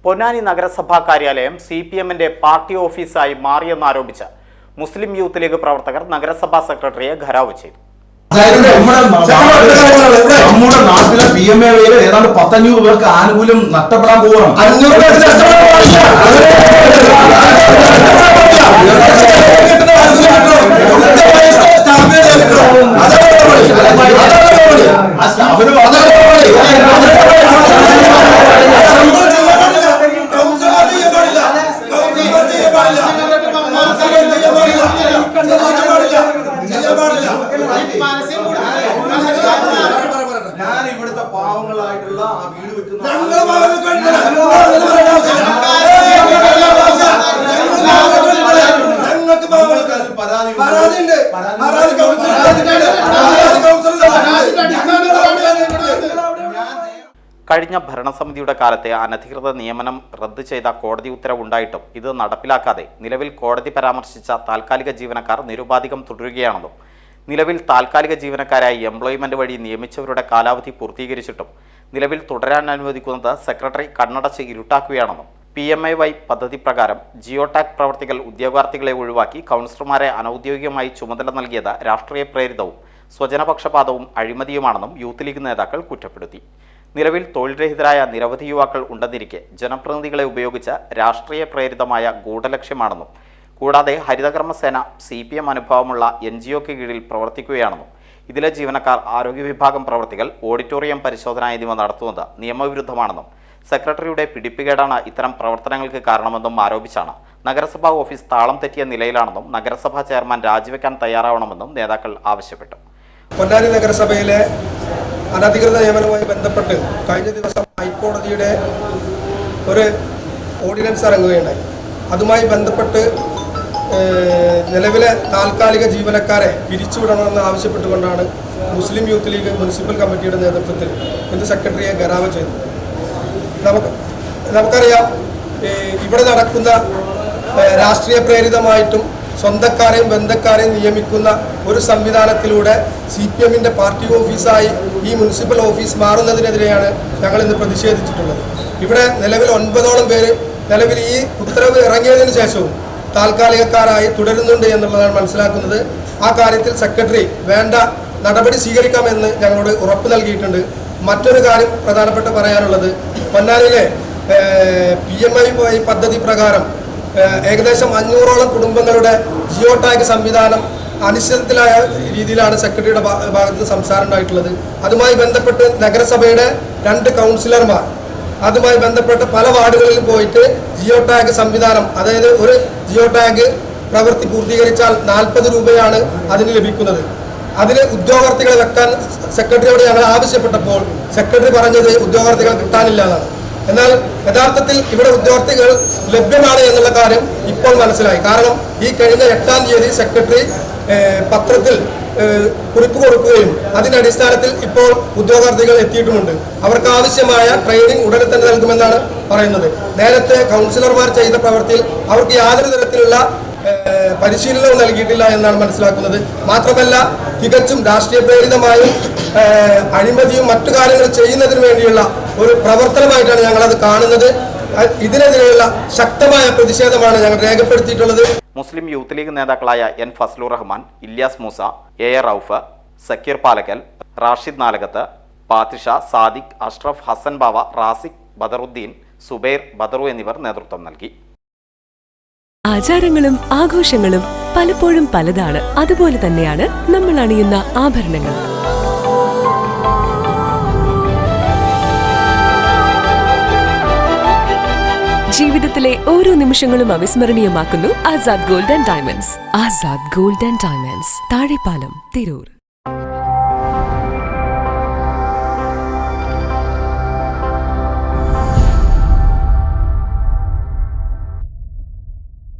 പൊന്നാനി നഗരസഭാ കാര്യാലയം CPMന്റെ പാർട്ടി ഓഫീസായി മാറിയെന്നാരോപിച്ച് മുസ്ലിം youth league പ്രവർത്തകർ നഗരസഭാ സെക്രട്ടറിയെ ഘരാവ് ചെയ്തു. നമ്മുടെ നാട്ടിലെ PMAയിൽ ഏതാണ്ട് 500 പേർക്ക് ആനുകൂല്യം നഷ്ടപ്പെടാൻ പോവുകയാണ്. ഞാൻ ഇവിടുത്തെ പാവങ്ങളായിട്ടുള്ള ആ വീട് വെക്കുന്ന കഴിഞ്ഞ ഭരണസമിതിയുടെ കാലത്തെ അനധികൃത നിയമനം റദ്ദ് ചെയ്ത കോടതി ഉത്തരവുണ്ടായിട്ടും ഇത് നടപ്പിലാക്കാതെ നിലവിൽ കോടതി പരാമർശിച്ച താൽക്കാലിക ജീവനക്കാർ നിരുപാധികം തുടരുകയാണെന്നും നിലവിൽ താൽക്കാലിക ജീവനക്കാരായി എംപ്ലോയ്മെന്റ് വഴി നിയമിച്ചവരുടെ കാലാവധി പൂർത്തീകരിച്ചിട്ടും നിലവിൽ തുടരാൻ അനുവദിക്കുന്നത് സെക്രട്ടറി കണ്ണടച്ച് ഇരുട്ടാക്കുകയാണെന്നും PMAY പദ്ധതി പ്രകാരം ജിയോടാക് പ്രവർത്തികൾ ഉദ്യോഗാർത്ഥികളെ ഒഴിവാക്കി കൗൺസിലർമാരെ അനൌദ്യോഗികമായി ചുമതല നൽകിയത് രാഷ്ട്രീയ പ്രേരിതവും സ്വജനപക്ഷപാതവും അഴിമതിയുമാണെന്നും യൂത്ത് ലീഗ് നേതാക്കൾ കുറ്റപ്പെടുത്തി. നിലവിൽ തൊഴിൽ രഹിതരായ നിരവധി യുവാക്കൾ ഉണ്ടെന്നിരിക്കെ ജനപ്രതിനിധികളെ ഉപയോഗിച്ച് രാഷ്ട്രീയ പ്രേരിതമായ ഗൂഢലക്ഷ്യമാണെന്നും കൂടാതെ ഹരിതകർമ്മസേന CPM അനുഭവമുള്ള NGOക്ക് കീഴിൽ പ്രവർത്തിക്കുകയാണെന്നും ഇതിലെ ജീവനക്കാർ ആരോഗ്യ വിഭാഗം പ്രവർത്തികൾ ഓഡിറ്റോറിയം പരിശോധന എന്നിവ നടത്തുന്നത് നിയമവിരുദ്ധമാണെന്നും സെക്രട്ടറിയുടെ പിടിപ്പുകേടാണ് ഇത്തരം പ്രവർത്തനങ്ങൾക്ക് കാരണമെന്നും ആരോപിച്ചാണ് നഗരസഭാ ഓഫീസ് താളം തെറ്റിയ നിലയിലാണെന്നും നഗരസഭാ ചെയർമാൻ രാജിവെക്കാൻ തയ്യാറാവണമെന്നും നേതാക്കൾ ആവശ്യപ്പെട്ടു. പൊന്നാനി നഗരസഭയിലെ അനധികൃത നിയമനവുമായി ബന്ധപ്പെട്ട് കഴിഞ്ഞ ദിവസം ഹൈക്കോടതിയുടെ ഒരു ഓർഡിനൻസ് ഇറങ്ങുകയുണ്ടായി. അതുമായി ബന്ധപ്പെട്ട് നിലവിലെ താൽക്കാലിക ജീവനക്കാരെ പിരിച്ചുവിടണമെന്ന് ആവശ്യപ്പെട്ടുകൊണ്ടാണ് മുസ്ലിം യൂത്ത് ലീഗ് മുനിസിപ്പൽ കമ്മിറ്റിയുടെ നേതൃത്വത്തിൽ ഇന്ന് സെക്രട്ടറിയെ ഘരാവ് ചെയ്തത്. നമുക്കറിയാം, ഇവിടെ നടക്കുന്ന രാഷ്ട്രീയ പ്രേരിതമായിട്ടും സ്വന്തക്കാരെയും ബന്ധക്കാരെയും നിയമിക്കുന്ന ഒരു സംവിധാനത്തിലൂടെ CPMന്റെ പാർട്ടി ഓഫീസായി ഈ മുനിസിപ്പൽ ഓഫീസ് മാറുന്നതിനെതിരെയാണ് ഞങ്ങൾ ഇന്ന് പ്രതിഷേധിച്ചിട്ടുള്ളത്. ഇവിടെ നിലവിൽ 9ഓളം പേര് നിലവിൽ ഈ ഉത്തരവ് ഇറങ്ങിയതിനു ശേഷവും താൽക്കാലികക്കാരായി തുടരുന്നുണ്ട് എന്നുള്ളതാണ് മനസ്സിലാക്കുന്നത്. ആ കാര്യത്തിൽ സെക്രട്ടറി വേണ്ട നടപടി സ്വീകരിക്കാമെന്ന് ഞങ്ങളോട് ഉറപ്പ് നൽകിയിട്ടുണ്ട്. മറ്റൊരു കാര്യം പ്രധാനപ്പെട്ട് പറയാനുള്ളത്, പൊന്നാനിയിലെ PMAY പദ്ധതി പ്രകാരം ഏകദേശം 500ഓളം കുടുംബങ്ങളുടെ ജിയോടാഗ് സംവിധാനം അനിശ്ചിതത്തിലായ രീതിയിലാണ് സെക്രട്ടറിയുടെ ഭാഗത്ത് സംസാരം ഉണ്ടായിട്ടുള്ളത്. അതുമായി ബന്ധപ്പെട്ട് നഗരസഭയുടെ 2 കൗൺസിലർമാർ അതുമായി ബന്ധപ്പെട്ട് പല വാർഡുകളിൽ പോയിട്ട് ജിയോടാഗ് സംവിധാനം, അതായത് ഒരു ജിയോടാഗ് പ്രവൃത്തി പൂർത്തീകരിച്ചാൽ 40 രൂപയാണ് അതിന് ലഭിക്കുന്നത്. അതിന് ഉദ്യോഗാർത്ഥികളെ വെക്കാൻ സെക്രട്ടറിയോട് ഞങ്ങൾ ആവശ്യപ്പെട്ടപ്പോൾ സെക്രട്ടറി പറഞ്ഞത് ഉദ്യോഗാർത്ഥികൾ കിട്ടാനില്ല എന്നാണ്. എന്നാൽ യഥാർത്ഥത്തിൽ ഇവിടെ ഉദ്യോഗാർത്ഥികൾ ലഭ്യമാണ് എന്നുള്ള കാര്യം ഇപ്പോൾ മനസ്സിലായി. കാരണം ഈ കഴിഞ്ഞ 8-ാം തീയതി സെക്രട്ടറി പത്രത്തിൽ കുറിപ്പ് കൊടുക്കുകയും അതിന്റെ അടിസ്ഥാനത്തിൽ ഇപ്പോൾ ഉദ്യോഗാർത്ഥികൾ എത്തിയിട്ടുമുണ്ട്. അവർക്ക് ആവശ്യമായ ട്രെയിനിങ് ഉടനെ തന്നെ നൽകുമെന്നാണ് പറയുന്നത്. നേരത്തെ കൗൺസിലർമാർ ചെയ്ത പ്രവൃത്തിയിൽ അവർക്ക് യാതൊരു തരത്തിലുള്ള പരിശീലനവും നൽകിയിട്ടില്ല എന്നാണ് മനസ്സിലാക്കുന്നത്. മാത്രമല്ല, തികച്ചും രാഷ്ട്രീയ പ്രേരിതമായും അഴിമതിയും മറ്റു കാര്യങ്ങൾ ചെയ്യുന്നതിന് വേണ്ടിയുള്ള ഒരു പ്രവർത്തനമായിട്ടാണ് ഞങ്ങളത് കാണുന്നത്. ഇതിനെതിരെയുള്ള ശക്തമായ പ്രതിഷേധമാണ് ഞങ്ങൾ രേഖപ്പെടുത്തിയിട്ടുള്ളത്. മുസ്ലിം യൂത്ത് ലീഗ് നേതാക്കളായ N ഫസ്ലുർ റഹ്മാൻ, ഇല്യാസ് മൂസ, A റൌഫ്, സക്കീർ പാലക്കൽ, റാഷിദ് നാലകത്ത്, പാത്തിഷ, സാദിഖ്, അഷ്റഫ്, ഹസൻ ബാവ, റാസിഖ്, ബദറുദ്ദീൻ, സുബൈർ, ബദറു എന്നിവർ നേതൃത്വം നൽകി. ആചാരങ്ങളും ആഘോഷങ്ങളും പലപ്പോഴും പലതാണ്. അതുപോലെ തന്നെയാണ് നമ്മൾ അണിയുന്ന ആഭരണങ്ങൾ. ജീവിതത്തിലെ ഓരോ നിമിഷങ്ങളും അവിസ്മരണീയമാക്കുന്നു Azad gold and diamonds. Azad gold and diamonds, Thazhepalam, Tirur.